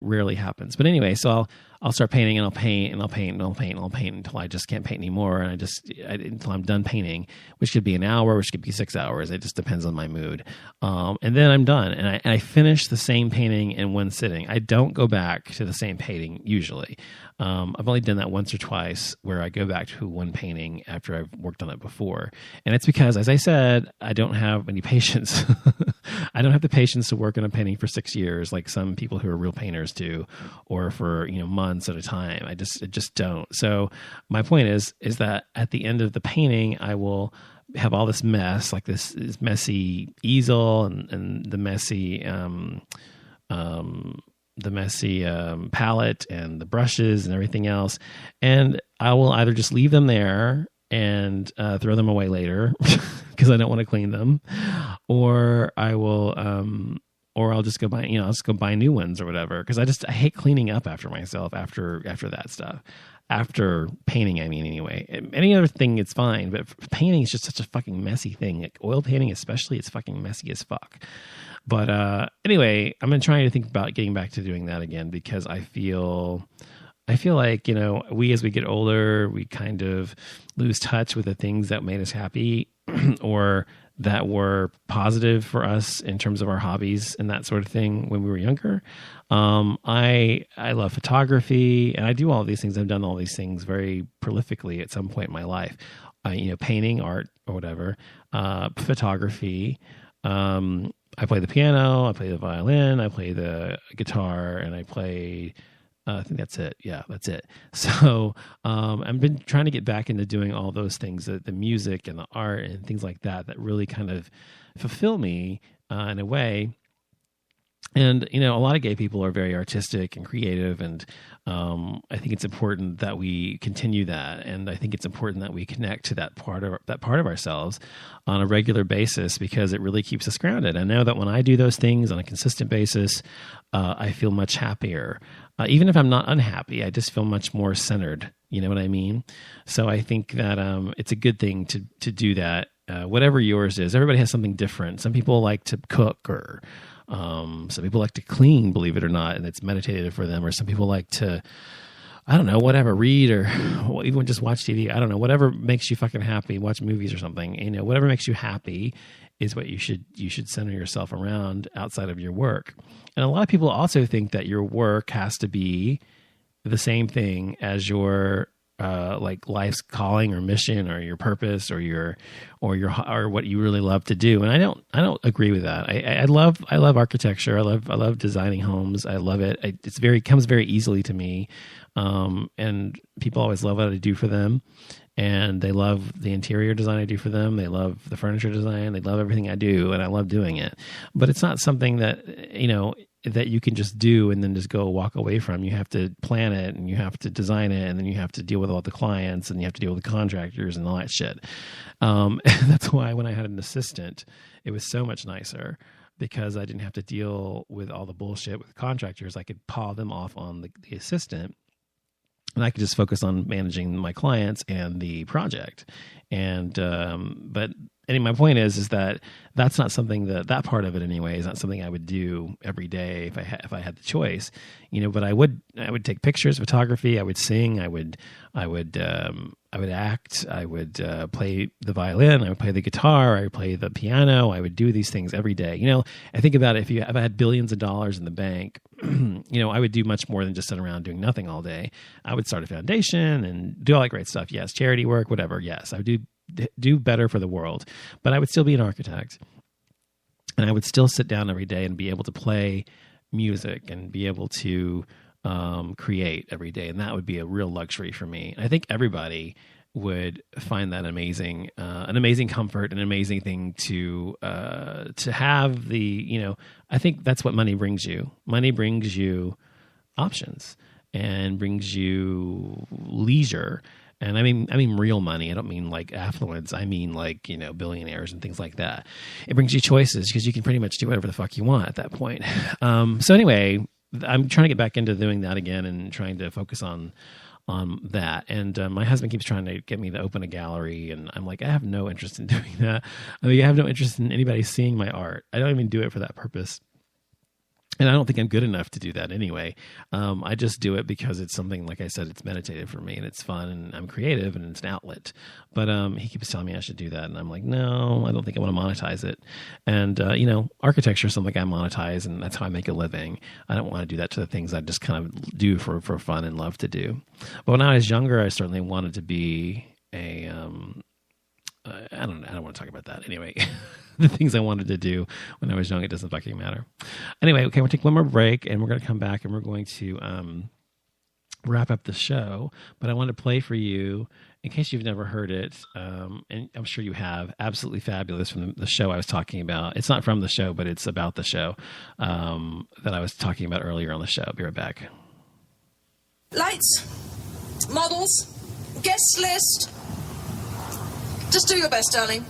rarely happens. But anyway, so I'll start painting, and I'll paint and I'll paint and I'll paint and I'll paint until I just can't paint anymore. And until I'm done painting, which could be an hour, which could be 6 hours. It just depends on my mood. And then I'm done, and I finish the same painting in one sitting. I don't go back to the same painting usually. I've only done that once or twice where I go back to one painting after I've worked on it before. And it's because, as I said, I don't have any patience. I don't have the patience to work on a painting for 6 years like some people who are real painters do, or for months at a time. I just don't. So my point is that at the end of the painting, I will have all this mess, like this messy easel and the messy palette and the brushes and everything else. And I will either just leave them there and throw them away later because I don't want to clean them, or I will, or I'll just go buy, I'll just go buy new ones or whatever. Because I hate cleaning up after myself after that stuff. After painting, I mean, anyway. Any other thing, it's fine, but painting is just such a fucking messy thing. Like oil painting, especially, it's fucking messy as fuck. But anyway, I'm been trying to think about getting back to doing that again because I feel like, we, as we get older, we kind of lose touch with the things that made us happy or that were positive for us in terms of our hobbies and that sort of thing when we were younger. I love photography, and I do all these things. I've done all these things very prolifically at some point in my life. Painting, art, or whatever, photography. I play the piano, I play the violin, I play the guitar, and I play... I think that's it. Yeah, that's it. So I've been trying to get back into doing all those things, the music and the art and things like that really kind of fulfill me in a way. And, a lot of gay people are very artistic and creative, and I think it's important that we continue that. And I think it's important that we connect to that part of ourselves on a regular basis because it really keeps us grounded. I know that when I do those things on a consistent basis, I feel much happier. Even if I'm not unhappy, I just feel much more centered. You know what I mean? So I think that it's a good thing to do that. Whatever yours is, everybody has something different. Some people like to cook, or some people like to clean, believe it or not, and it's meditative for them. Or some people like to, I don't know, whatever, read or even just watch TV. I don't know, whatever makes you fucking happy, watch movies or something. Whatever makes you happy is what you should center yourself around outside of your work. And a lot of people also think that your work has to be the same thing as your like life's calling or mission or your purpose or what you really love to do. And I don't agree with that. I love architecture. I love designing homes. I love it. It comes very easily to me. And people always love what I do for them. And they love the interior design I do for them. They love the furniture design. They love everything I do, and I love doing it. But it's not something that, that you can just do and then just go walk away from. You have to plan it, and you have to design it, and then you have to deal with all the clients, and you have to deal with the contractors and all that shit. That's why when I had an assistant, it was so much nicer because I didn't have to deal with all the bullshit with contractors. I could paw them off on the assistant. And I could just focus on managing my clients and the project. And, but anyway, my point is that that's not something that part of it anyway is not something I would do every day if I had the choice, but I would take pictures, photography, I would sing, I would act, I would play the violin, I would play the guitar, I would play the piano, I would do these things every day. I think about it, if I had billions of dollars in the bank, I would do much more than just sit around doing nothing all day. I would start a foundation and do all that great stuff. Yes. Charity work, whatever. Yes. I would do better for the world, but I would still be an architect, and I would still sit down every day and be able to play music and be able to create every day. And that would be a real luxury for me. And I think everybody would find that amazing, an amazing comfort, an amazing thing to have I think that's what money brings you. Money brings you options and brings you leisure. And I mean real money. I don't mean like affluence. I mean like, billionaires and things like that. It brings you choices because you can pretty much do whatever the fuck you want at that point. So anyway, I'm trying to get back into doing that again and trying to focus on that. And my husband keeps trying to get me to open a gallery, and I'm like, I have no interest in doing that. I have no interest in anybody seeing my art. I don't even do it for that purpose. And I don't think I'm good enough to do that anyway. I just do it because it's something, like I said, it's meditative for me and it's fun and I'm creative and it's an outlet. But he keeps telling me I should do that. And I'm like, no, I don't think I want to monetize it. And, architecture is something I monetize and that's how I make a living. I don't want to do that to the things I just kind of do for fun and love to do. But when I was younger, I certainly wanted to be I don't want to talk about that anyway. The things I wanted to do when I was young, it doesn't fucking matter. Anyway, okay, we'll take one more break and we're going to come back and we're going to wrap up the show. But I want to play for you, in case you've never heard it, and I'm sure you have, Absolutely Fabulous from the show I was talking about. It's not from the show, but it's about the show that I was talking about earlier on the show. Be right back. Lights, models, guest list. Just do your best, darling.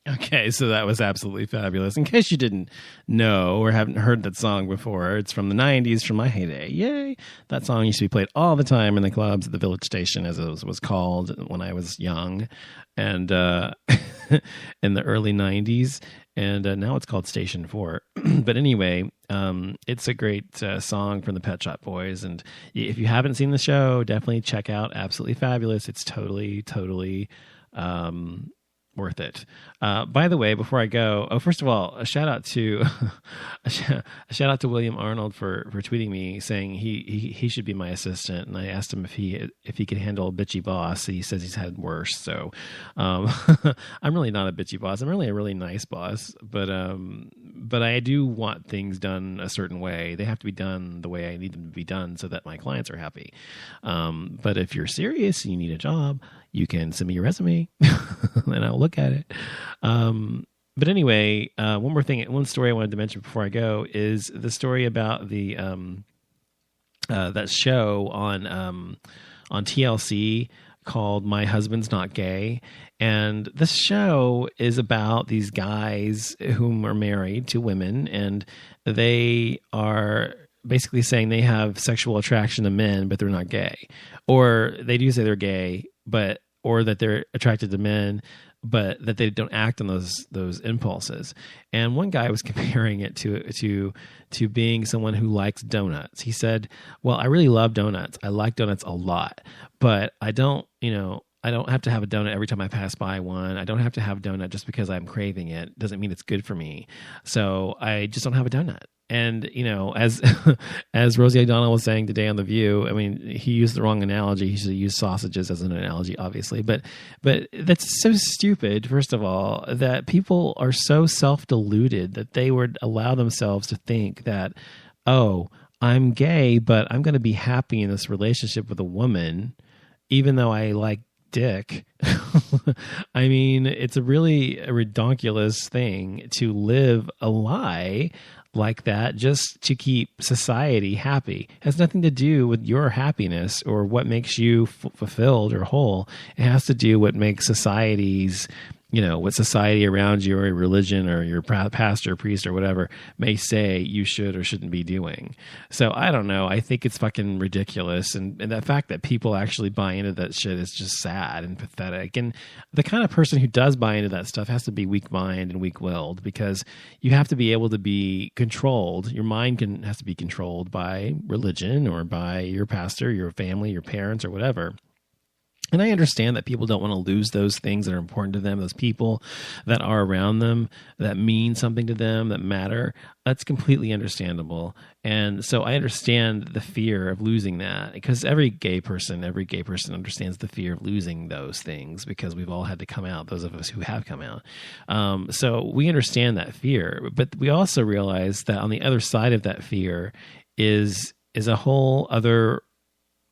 Okay, so that was Absolutely Fabulous. In case you didn't know or haven't heard that song before, it's from the 90s, from my heyday. Yay! That song used to be played all the time in the clubs at the Village Station, as it was called when I was young, and in the early 90s. And now it's called Station 4. But anyway, it's a great song from the Pet Shop Boys. And if you haven't seen the show, definitely check out Absolutely Fabulous. It's totally worth it. By the way, before I go, first of all, a shout out to a shout out to William Arnold for tweeting me saying he should be my assistant, and I asked him if he could handle a bitchy boss. He says he's had worse. So I'm really not a bitchy boss. I'm really a really nice boss, but I do want things done a certain way. They have to be done the way I need them to be done so that my clients are happy. But if you're serious and you need a job, you can send me your resume and I'll look at it. But anyway, one story I wanted to mention before I go is the story about the that show on TLC called My Husband's Not Gay. And this show is about these guys whom are married to women, and they are basically saying they have sexual attraction to men, but they're not gay. Or they do say they're gay, or that they're attracted to men, but that they don't act on those impulses. And one guy was comparing it to being someone who likes donuts. He said, well, I really love donuts. I like donuts a lot, but I don't have to have a donut every time I pass by one. I don't have to have a donut just because I'm craving it. Doesn't mean it's good for me. So I just don't have a donut. And, as Rosie O'Donnell was saying today on The View, I mean, he used the wrong analogy. He should have used sausages as an analogy, obviously. But that's so stupid, first of all, that people are so self-deluded that they would allow themselves to think that, oh, I'm gay, but I'm going to be happy in this relationship with a woman, even though I like dick. I mean, it's a really redonkulous thing to live a lie like that just to keep society happy. It has nothing to do with your happiness or what makes you fulfilled or whole. It has to do what makes society's, what society around you or your religion or your pastor, priest or whatever may say you should or shouldn't be doing. So I don't know. I think it's fucking ridiculous. And the fact that people actually buy into that shit is just sad and pathetic. And the kind of person who does buy into that stuff has to be weak-minded and weak-willed, because you have to be able to be controlled. Your mind has to be controlled by religion or by your pastor, your family, your parents or whatever. And I understand that people don't want to lose those things that are important to them, those people that are around them, that mean something to them, that matter. That's completely understandable. And so I understand the fear of losing that, because every gay person understands the fear of losing those things, because we've all had to come out, those of us who have come out. So we understand that fear, but we also realize that on the other side of that fear is a whole other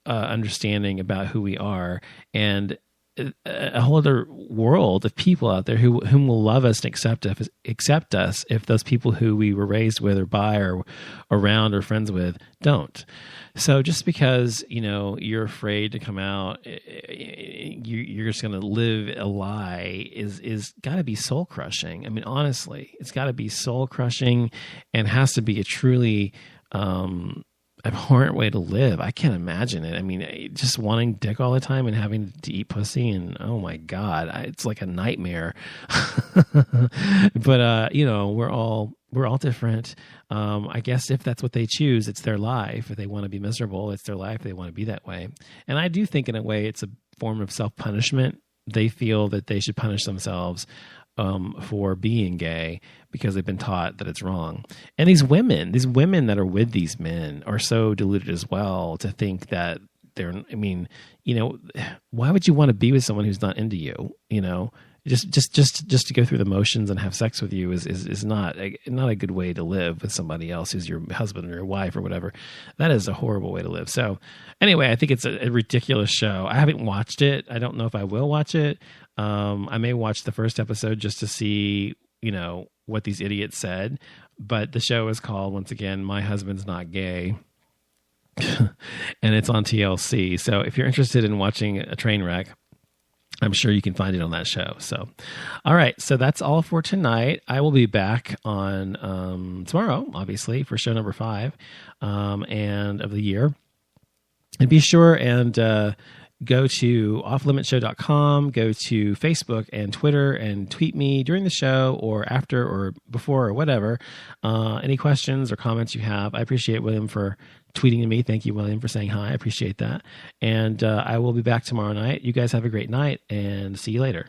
understanding about who we are, and a whole other world of people out there whom will love us and accept us if those people who we were raised with or by or around or friends with don't. So just because you're afraid to come out, you're just going to live a lie is got to be soul crushing. I mean, honestly, it's got to be soul crushing and has to be a truly abhorrent way to live. I can't imagine it. I mean, just wanting dick all the time and having to eat pussy, and oh my God, it's like a nightmare. But we're all different. I guess if that's what they choose, it's their life. If they want to be miserable, it's their life. They want to be that way. And I do think in a way it's a form of self-punishment. They feel that they should punish themselves for being gay because they've been taught that it's wrong. And these women that are with these men are so deluded as well to think that why would you want to be with someone who's not into you? Just to go through the motions and have sex with you is not a good way to live with somebody else who's your husband or your wife or whatever. That is a horrible way to live. So anyway, I think it's a ridiculous show. I haven't watched it. I don't know if I will watch it. I may watch the first episode just to see, what these idiots said. But the show is called, once again, My Husband's Not Gay. And it's on TLC. So if you're interested in watching a train wreck, I'm sure you can find it on that show. So, all right. So that's all for tonight. I will be back on tomorrow, obviously, for show number 5 and of the year. And be sure and go to offlimitshow.com, go to Facebook and Twitter and tweet me during the show or after or before or whatever. Any questions or comments you have. I appreciate William for tweeting to me. Thank you, William, for saying hi. I appreciate that. And I will be back tomorrow night. You guys have a great night and see you later.